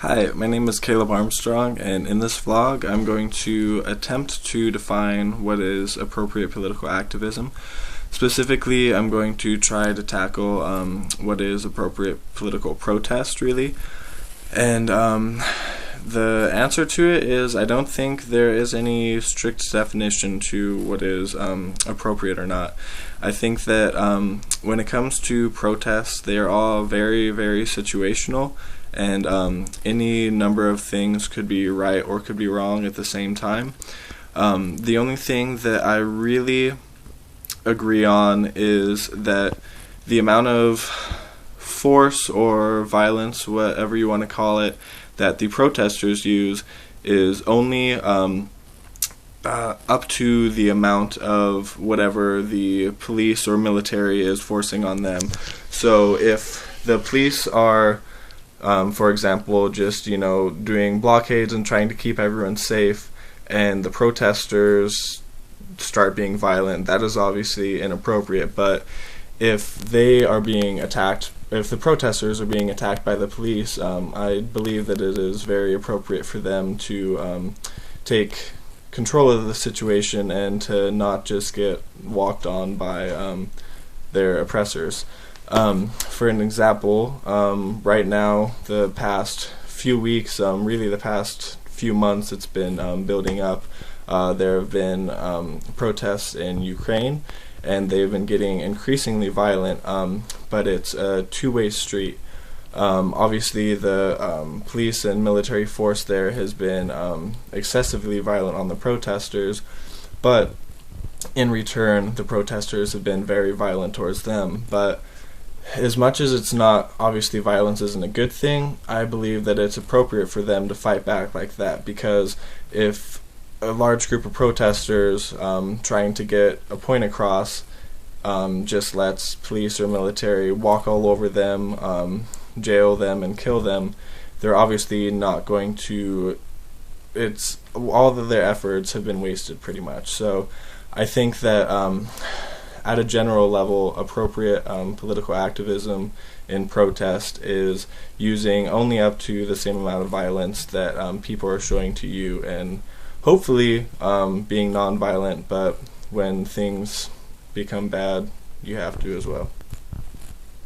Hi, my name is Caleb Armstrong, and in this vlog I'm going to attempt to define what is appropriate political activism. Specifically, I'm going to try to tackle what is appropriate political protest, really. And the answer to it is I don't think there is any strict definition to what is appropriate or not. I think that when it comes to protests, they are all very, very situational, and any number of things could be right or could be wrong at the same time. The only thing that I really agree on is that the amount of force or violence, whatever you want to call it, that the protesters use is only up to the amount of whatever the police or military is forcing on them. So if the police are for example, just, doing blockades and trying to keep everyone safe, and the protesters start being violent, that is obviously inappropriate. But if they are being attacked, if the protesters are being attacked by the police, I believe that it is very appropriate for them to take control of the situation and to not just get walked on by their oppressors. For an example, right now, the past few weeks, really the past few months, it's been building up. There have been protests in Ukraine, and they've been getting increasingly violent, but it's a two-way street. Obviously, the police and military force there has been excessively violent on the protesters, but in return, the protesters have been very violent towards them. But as much as it's not, obviously violence isn't a good thing, I believe that it's appropriate for them to fight back like that, because if a large group of protesters trying to get a point across just lets police or military walk all over them, jail them and kill them, they're obviously not going to, all of their efforts have been wasted pretty much. So I think that at a general level, appropriate political activism in protest is using only up to the same amount of violence that people are showing to you, and hopefully being nonviolent, but when things become bad, you have to as well.